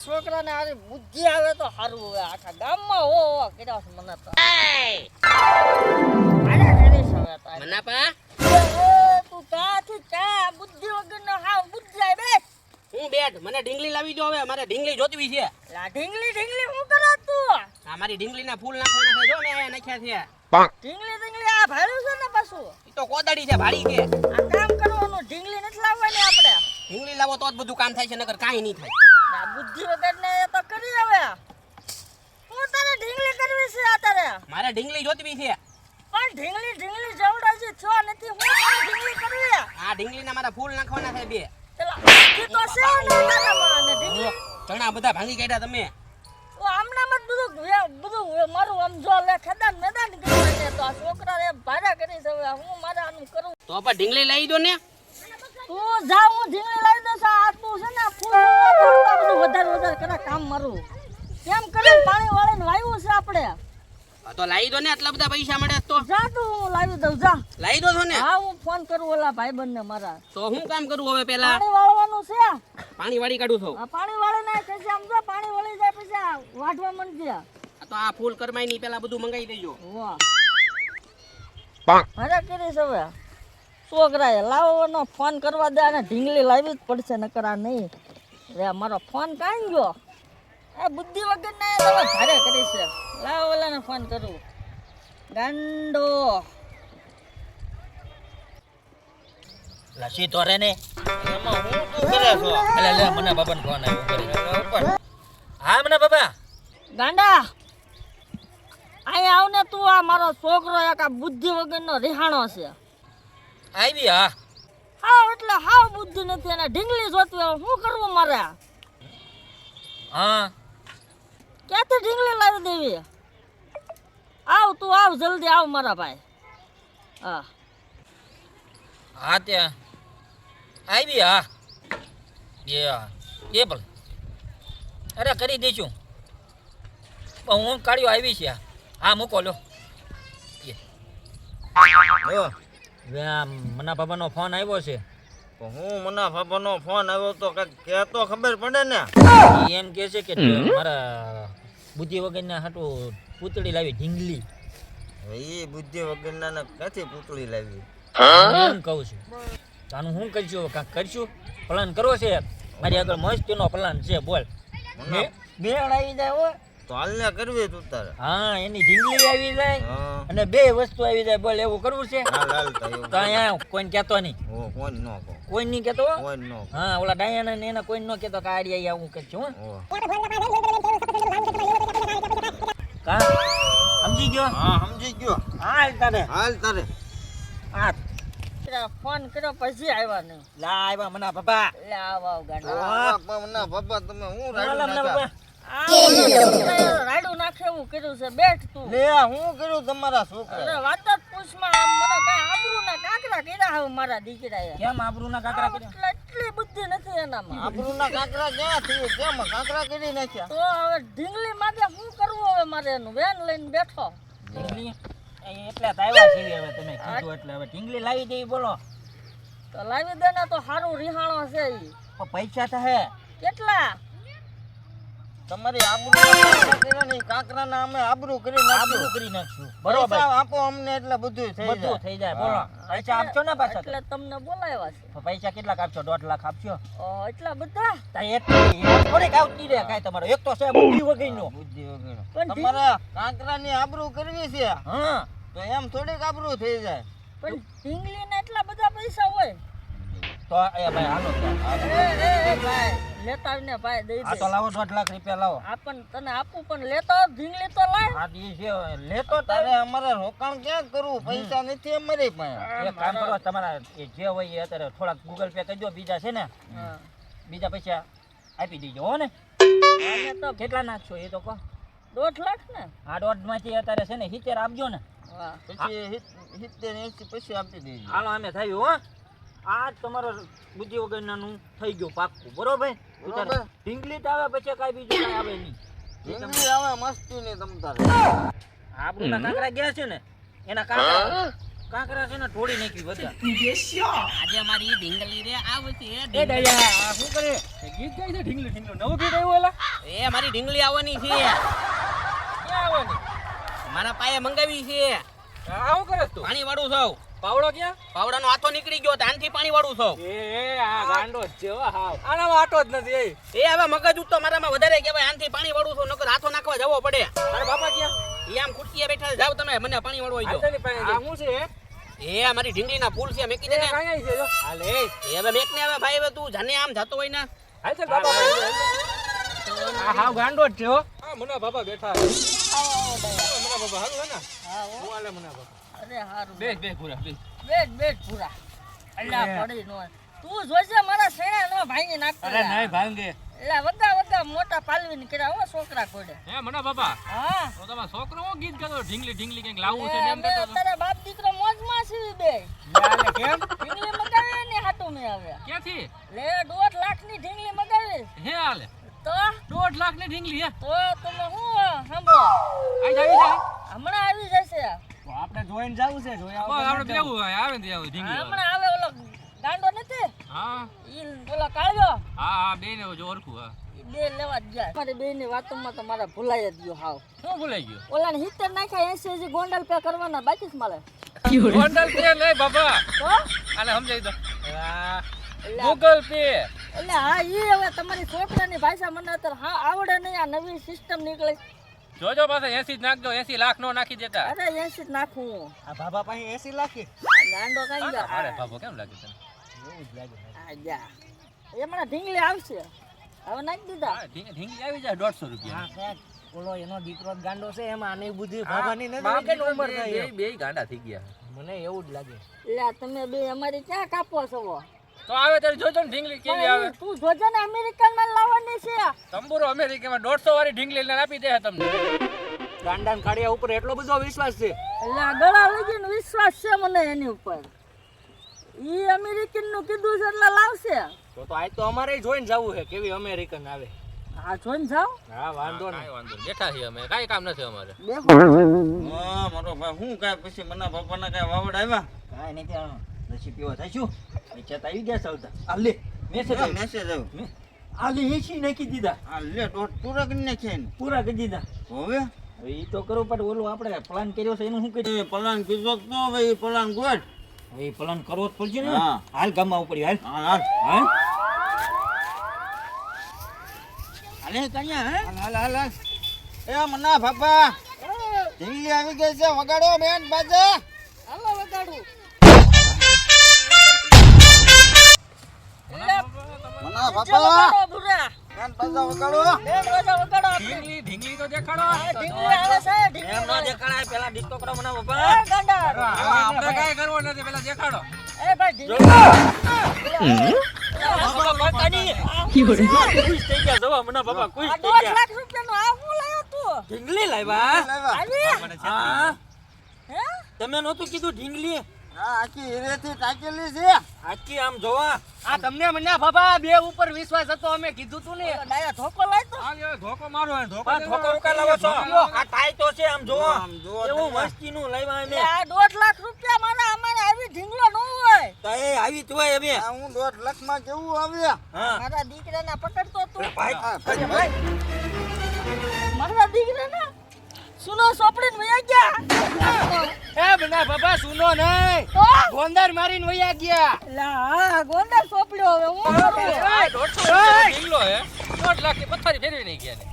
છોકરાને આરી બુદ્ધિ આવે તો સારું હવે આખા ગામમાં હો કર્યા છે મને તો આરે કરીશ હવે તારે મનાપા તું કાથી કા બુદ્ધિ વગરનો હાવ બુદ્ધિ આય બે હું બેઠ મને ઢીંગલી લાવી દો હવે મારે ઢીંગલી જોતવી છે લા ઢીંગલી હું કરો તું આ મારી ઢીંગલીના ફૂલ નાખવાના છે જો ને આયા નાખ્યા છે ઢીંગલી આ ભાડું છે ને પાછું ઈ તો કોદડી છે ભાડી છે આ કામ કરવાનું ઢીંગલી નથી લાવવાની આપણે ઢીંગલી લાવો તો જ બધું કામ થાય છે નકર કાંઈ નહીં થાય આ બુદ્ધિ વગરને એ તો કરી હવે હું તારે ઢીંગલી કરવી છે આ તારે મારે ઢીંગલી જોતવી છે પણ ઢીંગલી જવડા છે છો નથી હું તારે ઢીંગલી કરવી આ ઢીંગલીના મારા ફૂલ નાખવાના છે બે પેલા બુદ્ધિ તો છે ને તારામાં ને ઢીંગલી ચણા બધા ભાંગી કાઢ્યા તમે ઓ આમના મત બધું મારું આમ જો લે ખદાન મેદાન કરી ને તો આ છોકરા રે ભાડા કરી છે હવે હું મારા આનું કરું તો પણ ઢીંગલી લઈ દો ને તું જા હું ઢીંગલી લાવી દઉં છું આ તું છે ને ફૂલ બધું વધારે કરે કામ મારું કેમ કરીને પાણી વાળીને વાવ્યું છે આપણે તો લાવી દો ને આટલા બધા પૈસા મળે તો જા તું હું લાવી દઉં જા લાવી દો છો ને હા હું ફોન કરું ઓલા ભાઈબંધને મારા તો હું કામ કરું હવે પેલા પાણી વાળવાનું છે પાણી વાળી કાઢું છું આ પાણી વાળી નાખ પછી આમ જો પાણી વળી જાય પછી આ વાઢવા માંડજે તો આ ફૂલ કરમાઈ ની પેલા બધું મંગાઈ દેજો વાહ મારા કરીશ હવે છોકરાએ લાવવાનો ફોન કરવા દે અને ઢીંગલી લાવી જ પડશે નકર આ નહીં રે મારો ફોન કાંઈ ગયો એ બુદ્ધિ વગર ના તમે ભારે કરી છે લાવ ઓલાને ફોન કરું ગાંડો લસી તો રે ને એમાં હું શું કરે છો એટલે લે મને બાબાનો ફોન આવ્યો કરી હા મને બાબા ગાંડા અહીંયા આવ ને તું આ મારો છોકરો એક આ બુદ્ધિ વગરનો રિહાણો છે આવી હા હાવ એટલે હાવ બુદ્ધિ નથી અને ઢીંગલી જોતવી હવે શું કરવું મારે હા ક્યાંથી ઢીંગલી લાવી દેવી આવ તું આવ જલ્દી આવ મારા ભાઈ હા હા ત્યાં આવી હા એ ભલે અરે કરી દઈશું હું કાઢ્યો આવી છે હા મૂકો લો મના બાબાનો ફોન આવ્યો છે હું મના બાબાનો ફોન આવ્યો તો કે તો ખબર પડે ને ઈ એમ કહે છે કે મારા બુદ્ધિ વગરના હાટું પૂતળી લાવી ઢીંગલી એ બુદ્ધિ વગરના ને ક્યાંથી પૂતળી લાવી એમ કહું છું તાનું શું કરશું કાંક કરશું પ્લાન કરવો છે મારી આગળ મસ્તીનો પ્લાન છે બોલ બેળ આવી જાય હો તો હાલને કરવી તું તારે હા એની ઢીંગલી આવી જાય હા અને બે વસ્તુ આવી જાય બોલ એવું કરવું છે હાલ હાલ તો એવું તો અહીંયા કોઈને કહેતો નહીં હો કોણ નો કહો કોઈ નહીં કહેતો કોણ નો હા ઓલા ડાયાના ને એના કોઈ ન કહેતો કે આડી આવું કરશું હો કા સમજી ગયો હા સમજી ગયો હાલ તારે હાલ તારે હા ફોન કર્યો પછી આવ્યા નહીં લા આવ્યા મના બાબા લે આવ ગાંડા મના બાબા તમે હું ઓલા રાડું મના બાબા રાડું નાખે એવું કર્યું છે બેઠ તું લે હું કર્યું તમારા છોકરા અરે વાત જ પૂછમાં આમ મને કાંઈ આબરૂના કાંકરા કર્યા હવે મારા દીકરાએ કેમ આબરૂના કાકરા કર્યા એટલી બુદ્ધિ નથી એનામાં આબરૂના કાંકરા ક્યાં થયું કેમ કાંકરા કરી નાખ્યા તો હવે ઢીંગલી માટે શું કરવું હવે મારે એનું વેન લઈને બેઠો ઢીંગલી એટલે જ આવ્યા છીએ હવે તમે કીધું એટલે હવે ઢીંગલી લાવી દેવી બોલો તો લાવી દે ને તો સારું રિહાણો છે ઈ પણ પૈસા તો હે કેટલા તમારી આબરૂ કાંકરાના અમે આબરૂ કરી આબરૂ નાખ્યું કરી નાખશું બરોબર બરોબર આપો અમને એટલે બધું થઈ બધું જાય થઈ જાય બોલો પૈસા આપશો ને પાછા એટલે તમને બોલાવ્યા છે તો પૈસા કેટલા આપશો 1.5 લાખ આપશો એટલા બધા તા એક થોડીક આવતી રહે કાંઈ તમારો એક તો છે બુદ્ધિ વગરનો બુદ્ધિ વગર પણ તમારા કાંકરાની આબરૂ કરવી છે હા તો એમ થોડીક આબરૂ થઈ જાય પણ ઢીંગલી ને એટલા બધા પૈસા હોય તો એ ભાઈ હાલો તો. એ ભાઈ લેતા આવીને ભાઈ દઈ આ દે તો લાવો 1.5 લાખ રૂપિયા લાવો આપણ તને આપું પણ લેતો ઢીંગલી તો લાય આ દી છે લેતો તારે અમારે રોકાણ ક્યાં કરવું પૈસા નથી અમારી પાસે એક કામ કરો તમારા એ જે હોય એ અત્યારે થોડાક ગૂગલ પે કરજો બીજા છે ને હા બીજા પૈસા આપી દેજો હો ને આને તો કેટલા નાખશો એ તો કહો 1.5 લાખ ને આ 1.5 માંથી અત્યારે છે ને 70 આપજો ને વાહ પછી 70-80 પછી આપી દેજો હાલો અમે થયું હો આ તમારો બુદ્ધિ વગરનાનું થઈ ગયું પાક્કું બરોબર બરોબર. ઢીંગલી તો આવે પછી કાંઈ બીજું કાંઈ આવે નહીં જિંદગી આવે મસ્તી ની તમ તારે આપણું કાંકરા ગયા છે ને એના કાંકરા છે ને તોડી નાખી બધા આજે મારી ઢીંગલી રે આવતી એ દયા શું કરે ગીત ગાય છે ઢીંગલી ઢીંગલું નવું ગીત આવ્યું એલા એ મારી ઢીંગલી આવવાની છે ક્યાં આવવાની મારા પાયે મંગાવી છે આવું કરે તું પાણી વાળું છું પાવડો ક્યાં પાવડાનો હાથો નીકળી ગયો તાનથી પાણી વાળું છું એ આ ગાંડો જ છે હો હાવ આનામાં આટો જ નથી એ હવે મગજ ઉઠતો મારામાં વધારે કહેવાય આનથી પાણી વાળું છું નકર હાથો નાખવા જવો પડે તારા બાપા ક્યાં એ આમ ખુરશીએ બેઠા જાવ તમે મને પાણી વાળવા આવી આટલી પાણી જાઓ આ શું છે એ મારી ઢીંગલીના ફૂલ છે મેકી દે ને કાંઈ છે જો હાલે એ હવે મેક ને હવે ભાઈ હવે તું જાને આમ જતો હોય ને હાલ ચાલ બાપા આ હાવ ગાંડો જ છે હો આ મના બાપા બેઠા છે મના બાપા હારું હે ને હા હો. હું આલે મના બાપા અરે હારું બે પૂરા બે બેટ પૂરા અલ્લા પડી નો તું જોજે મારા સેણા નો ભાંગી નાખતો અરે નહીં ભાંગે એલા વગા મોટા પાલવીને કર્યા હો છોકરા કોડે હે મના બાપા હા તો તમારો છોકરો હું ગીત ગાતો ઢીંગલી ઢીંગલી કંઈક લાવવું છે ને એમ અમે કહેતો હતો તારા બાપ દીકરો મોજમાં છે બે યાલે કેમ ઢીંગલી મગાવી ને હાટું મે આવે ક્યાંથી લે 1.5 લાખની ઢીંગલી મગાવી હે હાલે તો 1.5 લાખ ની ઢીંગલી હે તો તમે હું સાંભળો આઈ જાય હમણાં આવી જશે તો આપણે જોઈને જાવું છે જોયા આપણે બેવું આવે ને ત્યાં ઢીંગલી હમણાં આવે ઓલો ગાંડો નથી હા ઈ ઓલો કાળ્યો હા બે ને જો ઓળખું હા ઈ બે લેવા જ જાય મારી બે ની વાતોમાં તો મારા ભૂલાઈ જ ગયો હાવ શું ભૂલાઈ ગયો ઓલા ને 70 નાખ્યા 80 હજી ગોંડલ પે કરવાના બાકી જ મળે ગોંડલ પે નહીં બાબા તો આને સમજાઈ દો એટલે ગૂગલ પે એટલે હા ઈ હવે તમારી છોકરાની ભાષા મને અત્યારે હા આવડે નહીં આ નવી સિસ્ટમ નીકળી જોજો પાસે 80 જ નાખજો 80 લાખ નો નાખી દેતા અરે 80 જ નાખું આ બાબા પાસે 80 લાખ ગાંડો કઈ ગયો અરે બાબો કેમ લાગે તને એવું જ લાગે આ જા એમાં ઢીંગલી આવશે હવે નાખી દીધા હા ઢીંગલી આવી જાય 150 રૂપિયા ઓલો એનો દીકરો ગાંડો છે એમાં આની બુદ્ધિ બે ગાંડા થઈ ગયા મને એવું જ લાગે એટલે તમે બે અમારી ક્યાં કાપો છો તો આવે ત્યારે જોજો ને ઢીંગલી કેવી આવે તું જોજે ને અમેરિકન માં લાવવાની છે તંબુરો અમેરિકામાં 150 વાળી ઢીંગલી લઈને આપી દે તમને ગાંડાન કાળિયા ઉપર એટલો બધો વિશ્વાસ છે એટલે આ ગળા લગીને વિશ્વાસ છે મને એની ઉપર ઈ અમેરિકન નું કીધું છે એટલે લાવશે તો આજ તો અમારે જોઈને જવું છે કેવી અમેરિકન આવે હા જોઈને જાઓ હા વાંધો નહીં કાંઈ વાંધો નહીં બેઠા છીએ અમે કાંઈ કામ નથી અમારે બેહો હા મારો ભાઈ હું કાંઈ પછી મના બાપાના કાંઈ વાવડ આવ્યા કાંઈ નહીં ત્યાં નસી પીવા થઈશું પૈસા આવી ગયા સૌદા આ લે મેસેજ મેસેજ આવ્યો આ લે 80 નાખી દીધા આ લે દોઢ પૂરા કરી નાખ્યા ને પૂરા કરી દીધા હવે હવે ઈ તો કરવું પડે ઓલું આપણે પ્લાન કર્યો છે એનું શું કરીએ એ પલાન કીધો તો હવે એ પલાન ગોઠ હવે ઈ પ્લાન કરવો જ પડશે ને હા. હાલ ગામમાં ઉપડી હાલ હાલ હાલ હાલે કન્યા હે હાલ હાલ હાલ એ મના બાપા ઢીંગલી આવી ગઈ છે વગાડો બેન બાજા હાલો વગાડું મના બાપા વગાડો બુરા બેન બાજા વગાડો બેન વગાડો આપણે ઢીંગલી તો દેખાડો ઢીંગલી આવે છે ઢીંગલી એમ ન દેખાડાય પેલા ડિસ્કો કરો મને એ બાપા ગાંડા આપણે કાંઈ કરવું નથી પેલા દેખાડો એ ભાઈ ઢીંગલી બાપા કાઢી ખુશ થઈ ગયા જવા મને બાપા ખુશ આ થઈ 1.5 ગયા લાખ રૂપિયાનો આ હું લાયો તું ઢીંગલી લાવ્યા આવી હા હે તમે નહોતું કીધું ઢીંગલી હા આખી હીરેથી ટાકેલી છે આખી આમ જોવા આ તમને મને બાબા બે ઉપર વિશ્વાસ હતો અમે કીધું તું ને ડાયા ધોકો લાય તો આ ધોકો મારો હે ધોકો ધોકો રૂકા લાવો છો આ ટાઈ તો છે આમ જોવો આમ જોવો એવું તમે. મસ્તીનું લાવ્યા અમે આ 1.5 લાખ રૂપિયા મારા અમારે આવી ઢીંગલો ન હોય તો એ આવી જ હોય અમે આ હું 1.5 લાખમાં કેવું આવ્યા હા મારા દીકરાને પકડતો તું ભાઈ મારા દીકરાને સુનો સોપડીને વયા ગયા એ બના બાબા સુનો નહીં તો ગોંદર મારીને વયા ગયા લા હા ગોંડર સોપડ્યો હવે હું કરું ઢીંગલો હે 1.5 લાખ ની પથારી ફેરવી નહીં ગયા ને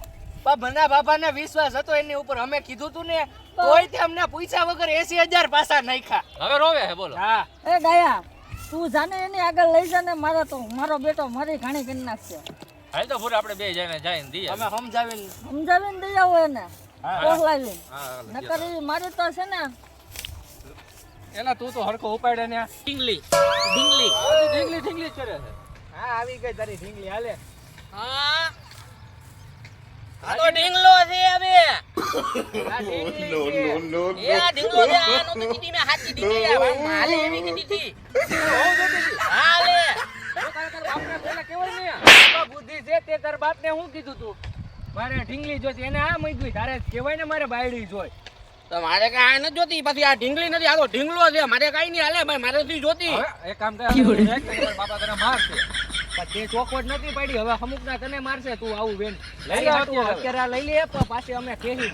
પણ બના બાબાને વિશ્વાસ હતો એની ઉપર અમે કીધું તું ને તોય તે અમને પૂછ્યા વગર 80,000 પાછા નાખ્યા હવે રોવે હે બોલો હા એ ડાયા તું જાને એની આગળ લઈ જા ને મારો બેટો મારી ઘાણી કરી નાખશે હાલ તો પૂરા આપણે બે જઈને જઈને દઈએ અમે સમજાવીને સમજાવીને દઈ આવો એને પોહલાવીને હા નકર ઈ મારી તો છે ને એલા તું તો હરખો ઉપાડે ને ઢીંગલી ઢીંગલી ઢીંગલી કરે છે હા આવી ગઈ તારી ઢીંગલી હાલે હા આ તો ઢીંગલો છે હવે આ ઢીંગલી છે. એ આ ઢીંગલો છે આ નો તો કીધી મે હાચી ઢીંગલી આ હાલે એવી કીધી હતી હાલે આપણે પેલા કેવાય ને બાપા બુદ્ધિ છે તે તાર બાપને હું કીધું તું મારે ઢીંગલી જોતી એને આ મૂકી તારે કેવાય ને મારે બાયડી જોઈ તો મારે કઈ આ નથી જોતી પછી આ ઢીંગલી નથી આ તો ઢીંગલો છે મારે કઈ નહીં હાલે ભાઈ મારે નથી જોતી એક કામ કર બાપા તને મારશે પણ તે ચોખવટ નથી પડી, હવે અમુકના તને મારશે તું આવું બેન. લઈ લે લે તું અત્યારે. અત્યારે આ લઈ લે પણ પાછી અમે કહી.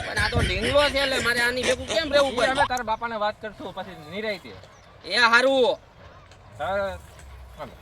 પણ આ તો ઢીંગલો છે એટલે મારે આની ભેગું કેમ રહેવું ઈ અમે પડે? તારા બાપાને વાત કરશું પછી નિરાયતી. એ હારું તારે હાલો.